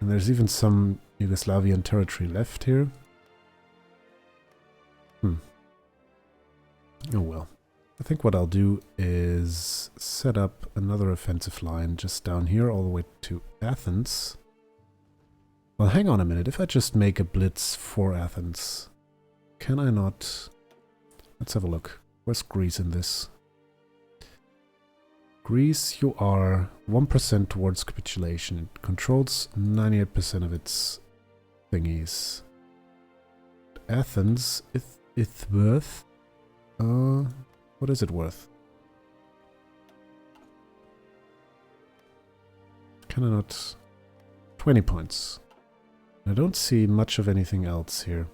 And there's even some Yugoslavian territory left here. Oh well. I think what I'll do is set up another offensive line just down here all the way to Athens. Well, hang on a minute. If I just make a blitz for Athens, can I not... Let's have a look. Where's Greece in this? Greece, you are 1% towards capitulation. It controls 98% of its thingies. Athens, it's worth... what is it worth? Can I not... 20 points. I don't see much of anything else here.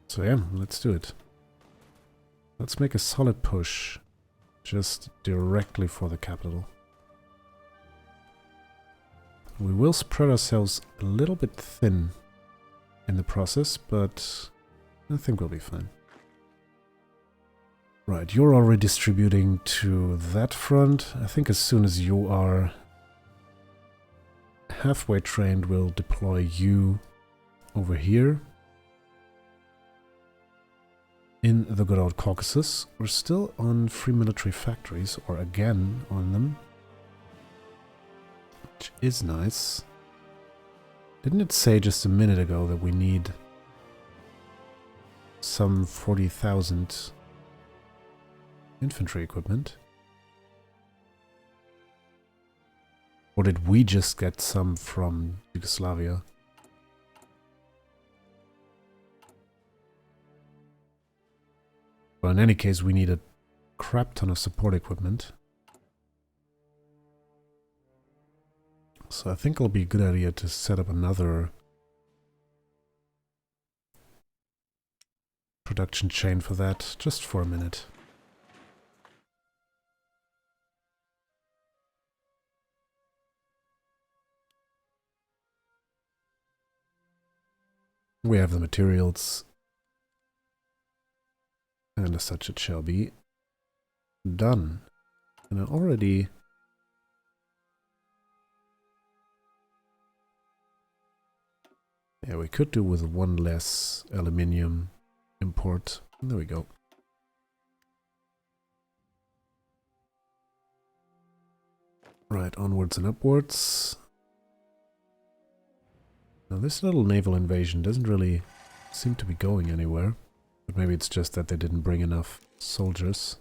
So yeah, let's do it. Let's make a solid push just directly for the capital. We will spread ourselves a little bit thin in the process, but I think we'll be fine. Right, you're already distributing to that front. I think as soon as you are halfway trained, we'll deploy you over here. In the good old Caucasus. We're still on free military factories, or again on them. Which is nice. Didn't it say just a minute ago that we need some 40,000 infantry equipment? Or did we just get some from Yugoslavia? Well, in any case, we need a crap ton of support equipment. So I think it'll be a good idea to set up another production chain for that, just for a minute. We have the materials. And as such it shall be done. And I already... Yeah, we could do with one less aluminium import. There we go. Right, onwards and upwards. Now this little naval invasion doesn't really seem to be going anywhere. But maybe it's just that they didn't bring enough soldiers.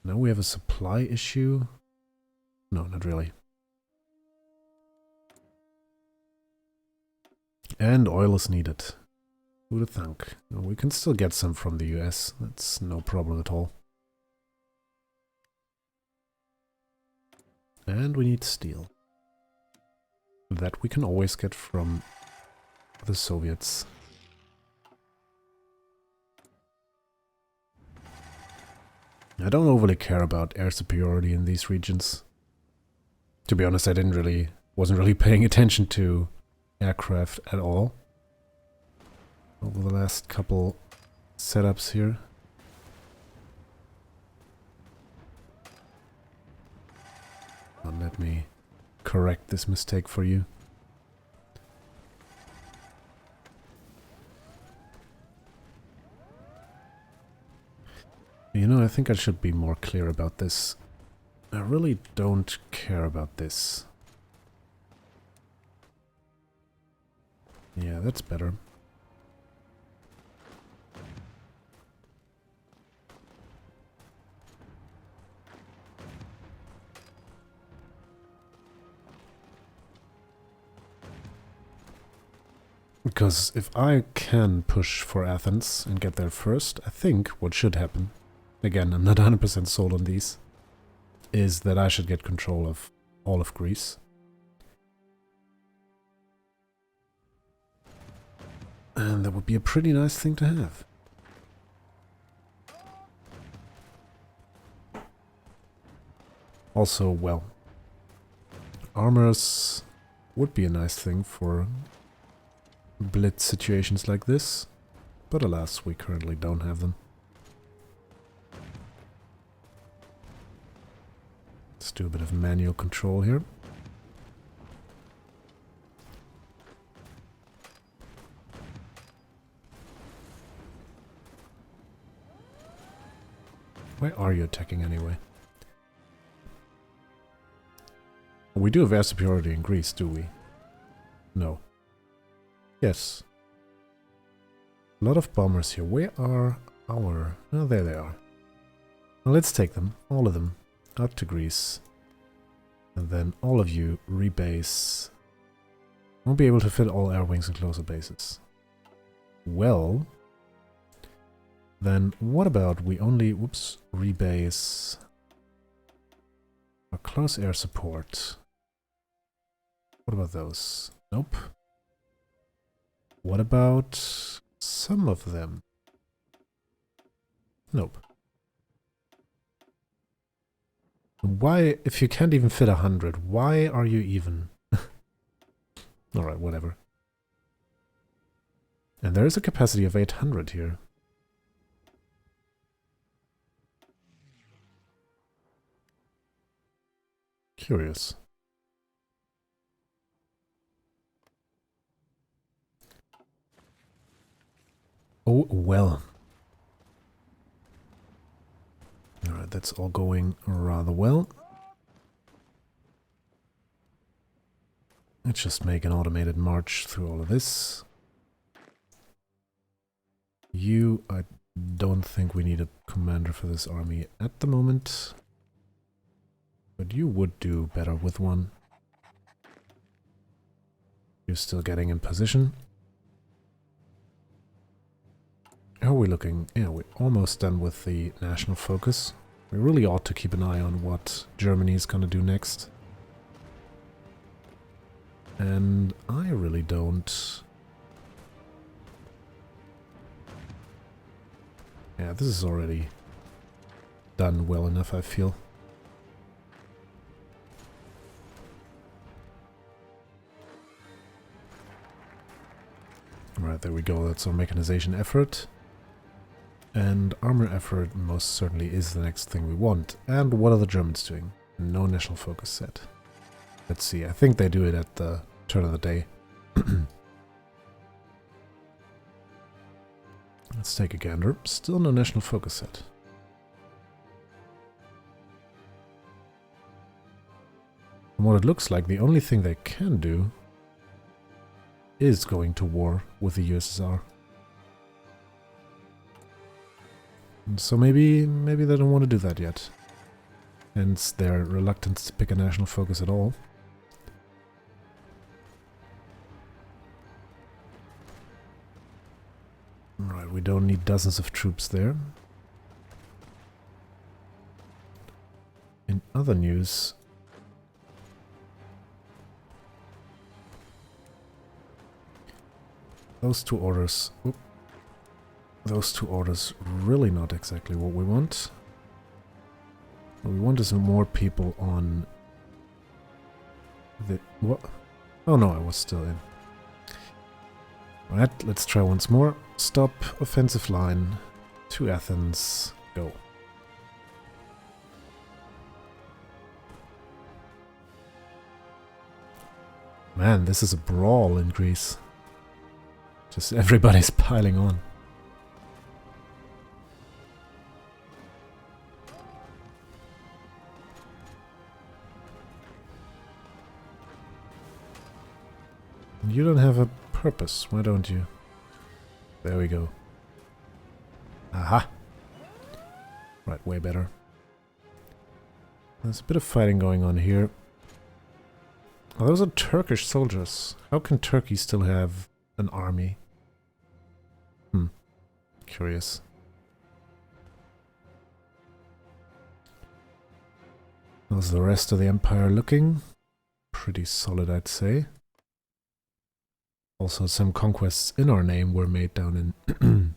Now we have a supply issue. No, not really. And oil is needed. Who'd have thunk? No, we can still get some from the US. That's no problem at all. And we need steel. That we can always get from the Soviets. I don't overly care about air superiority in these regions. To be honest, wasn't really paying attention to aircraft at all over the last couple setups here. Now let me correct this mistake for you. You know, I think I should be more clear about this. I really don't care about this. Yeah, that's better. Because if I can push for Athens and get there first, I think what should happen, again, I'm not 100% sold on these, is that I should get control of all of Greece. And that would be a pretty nice thing to have. Also, well, armors would be a nice thing for blitz situations like this, but alas, we currently don't have them. Let's do a bit of manual control here. Why are you attacking anyway? We do have air superiority in Greece, do we? No. Yes. A lot of bombers here. Where are our... Oh, there they are. Well, let's take them. All of them. Out to Greece. And then all of you rebase. Won't be able to fit all air wings in closer bases. Well... Then what about we only... Whoops. Rebase... a close air support. What about those? Nope. What about some of them? Nope. Why, if you can't even fit 100, why are you even? Alright, whatever. And there is a capacity of 800 here. Curious. Oh, well. Alright, that's all going rather well. Let's just make an automated march through all of this. You, I don't think we need a commander for this army at the moment. But you would do better with one. You're still getting in position. How are we looking? Yeah, we're almost done with the national focus. We really ought to keep an eye on what Germany is going to do next. And I really don't... Yeah, this is already done well enough, I feel. Right, there we go. That's our mechanization effort. And armor effort most certainly is the next thing we want. And what are the Germans doing? No national focus set. Let's see. I think they do it at the turn of the day. Let's take a gander. Still no national focus set. From what it looks like, the only thing they can do is going to war with the USSR. And so maybe they don't want to do that yet. Hence their reluctance to pick a national focus at all. Right, we don't need dozens of troops there. In other news... Those two orders... Oop, those two orders really not exactly what we want. What we want is more people on... the... What? Oh no, I was still in. Alright, let's try once more. Stop, offensive line, to Athens, go. Man, this is a brawl in Greece. Just everybody's piling on. You don't have a purpose, why don't you? There we go. Aha! Right, way better. There's a bit of fighting going on here. Oh, those are Turkish soldiers. How can Turkey still have an army? Curious. How's the rest of the empire looking? Pretty solid, I'd say. Also, some conquests in our name were made down in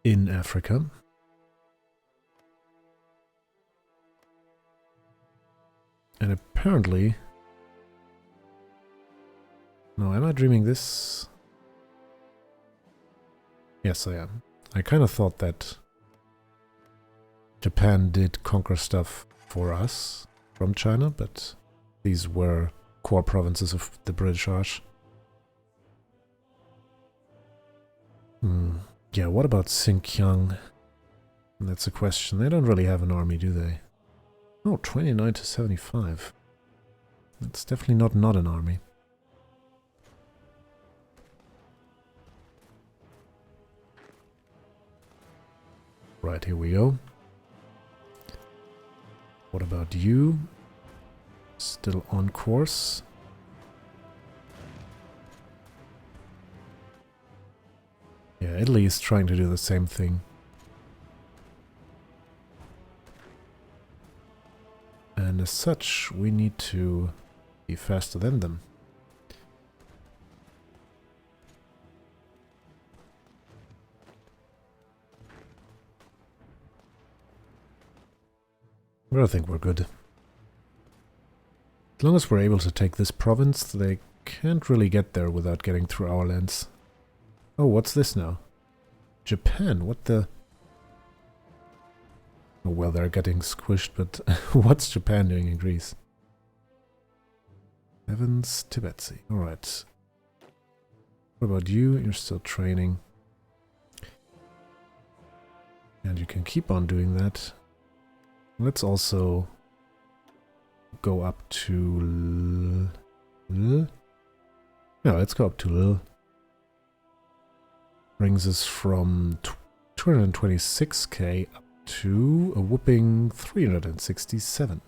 in Africa. And apparently... No, am I dreaming this? Yes, I am. I kind of thought that Japan did conquer stuff for us from China, but these were core provinces of the British Raj. Yeah, what about Xinjiang? That's a question. They don't really have an army, do they? Oh, 29 to 75. That's definitely not an army. Right, here we go. What about you? Still on course. Yeah, Italy is trying to do the same thing. And as such, we need to be faster than them. But I think we're good. As long as we're able to take this province, they can't really get there without getting through our lands. Oh, what's this now? Japan, what the... Oh, well, they're getting squished, but what's Japan doing in Greece? Evans, Tibetsi, alright. What about you? You're still training. And you can keep on doing that. Let's also go up to Lille. Yeah, let's go up to Lille. Brings us from 226k up to a whooping 367.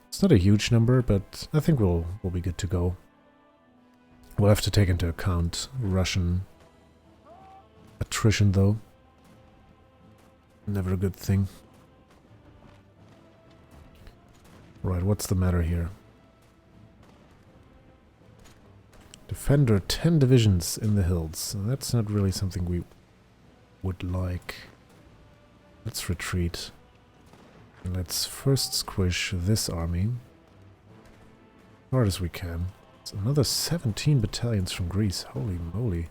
It's not a huge number, but I think we'll be good to go. We'll have to take into account Russian attrition, though. Never a good thing. Right, what's the matter here? Defender 10 divisions in the hills. That's not really something we would like. Let's retreat. Let's first squish this army. As hard as we can. It's another 17 battalions from Greece. Holy moly.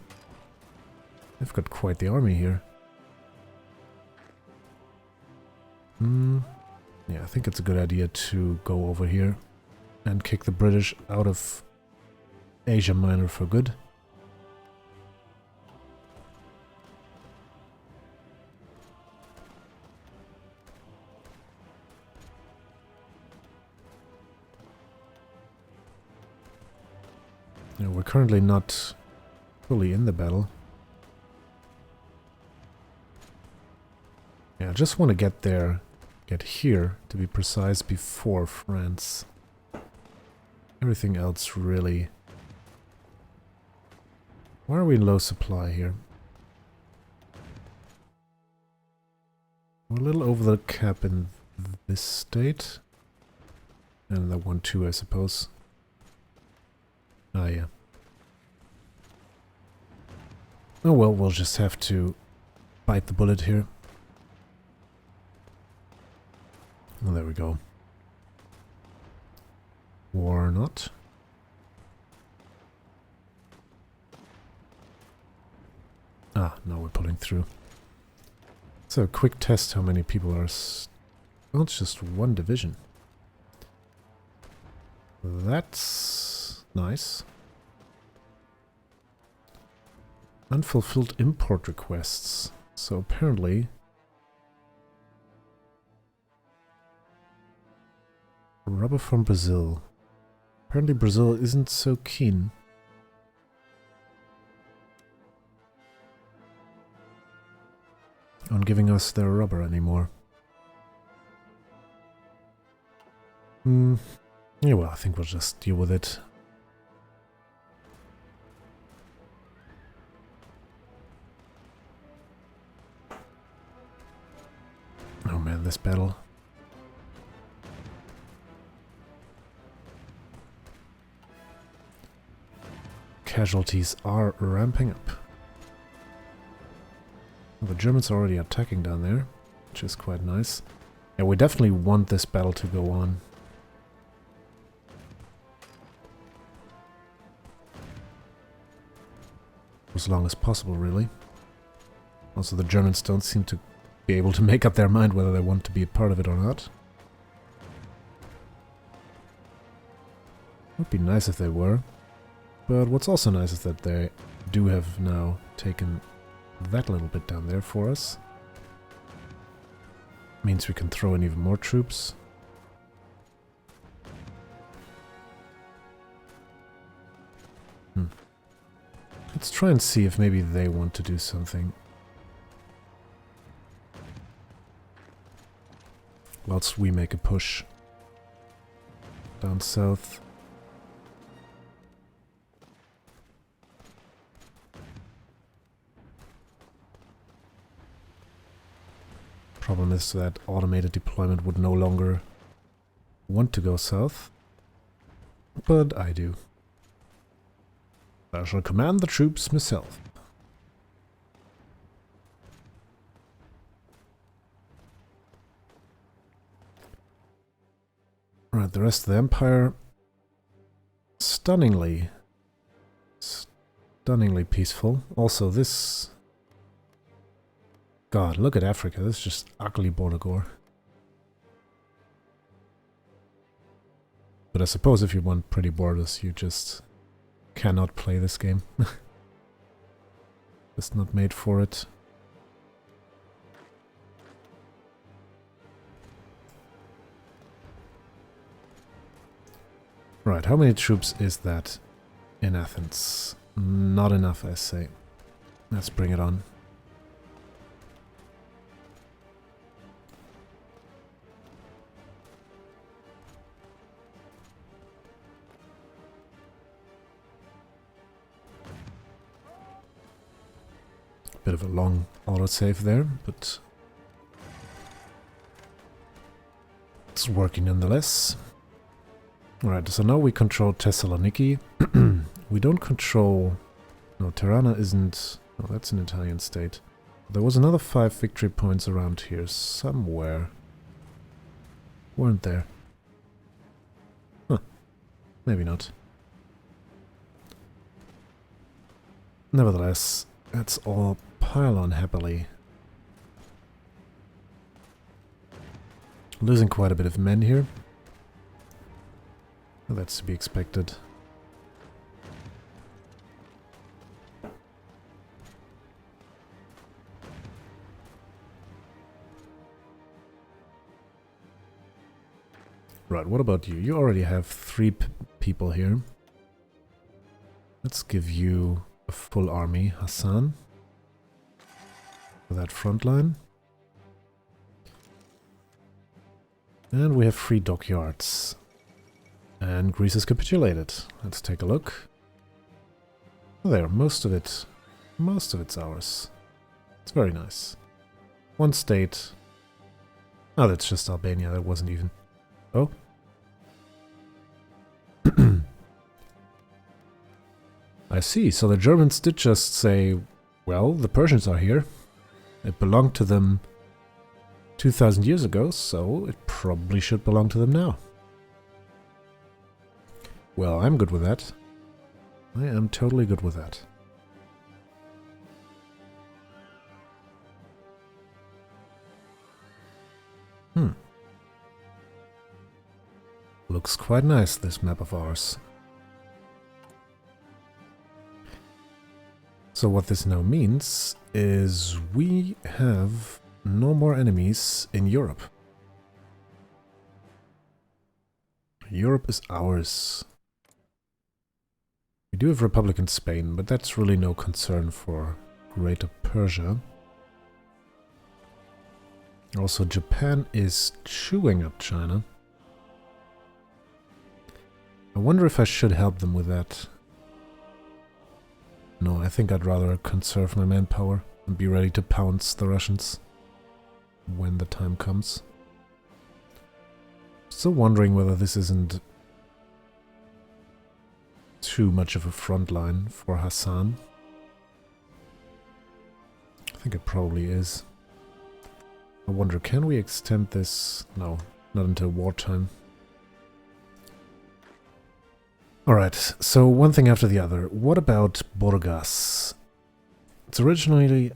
They've got quite the army here. Yeah, I think it's a good idea to go over here and kick the British out of Asia Minor for good. You know, we're currently not fully in the battle. Yeah, I just want to get there, get here, to be precise, before France. Everything else really... Why are we in low supply here? We're a little over the cap in this state. And that one too, I suppose. Ah, yeah. Oh well, we'll just have to bite the bullet here. Oh, there we go. War or not. Ah, now we're pulling through. So, a quick test how many people are... Well, it's just one division. That's nice. Unfulfilled import requests. So apparently... Rubber from Brazil. Apparently Brazil isn't so keen. On giving us their rubber anymore. Yeah, well, I think we'll just deal with it. Oh man, this battle. Casualties are ramping up. The Germans are already attacking down there, which is quite nice. Yeah, we definitely want this battle to go on. As long as possible, really. Also, the Germans don't seem to be able to make up their mind whether they want to be a part of it or not. Would be nice if they were. But what's also nice is that they do have now taken that little bit down there for us. Means we can throw in even more troops. Let's try and see if maybe they want to do something. Whilst we make a push down south. Problem is that automated deployment would no longer want to go south. But I do. I shall command the troops myself. Right, the rest of the empire, stunningly peaceful. Also this, God, look at Africa, this is just ugly border gore. But I suppose if you want pretty borders, you just cannot play this game. Just not made for it. Right, how many troops is that in Athens? Not enough, I say. Let's bring it on. Bit of a long autosave there, but it's working nonetheless. Alright, so now we control Thessaloniki. We don't control... No, Tirana isn't... No, that's an Italian state. There was another 5 victory points around here somewhere. Weren't there? Huh. Maybe not. Nevertheless, let's all pile on happily. Losing quite a bit of men here. That's to be expected. Right, what about you? You already have 3 people here. Let's give you a full army, Hassan, for that front line. And we have 3 dockyards. And Greece has capitulated. Let's take a look. There, most of it's ours. It's very nice. 1 state. Oh, that's just Albania, that wasn't even... Oh. I see, so the Germans did just say, well, the Persians are here. It belonged to them 2,000 years ago, so it probably should belong to them now. Well, I'm good with that. I am totally good with that. Looks quite nice, this map of ours. So what this now means is we have no more enemies in Europe. Europe is ours. We do have Republican Spain, but that's really no concern for Greater Persia. Also, Japan is chewing up China. I wonder if I should help them with that. No, I think I'd rather conserve my manpower and be ready to pounce the Russians when the time comes. Still wondering whether this isn't too much of a front line for Hassan. I think it probably is. I wonder, can we extend this? No, not until wartime. Alright, so one thing after the other. What about Burgas? It's originally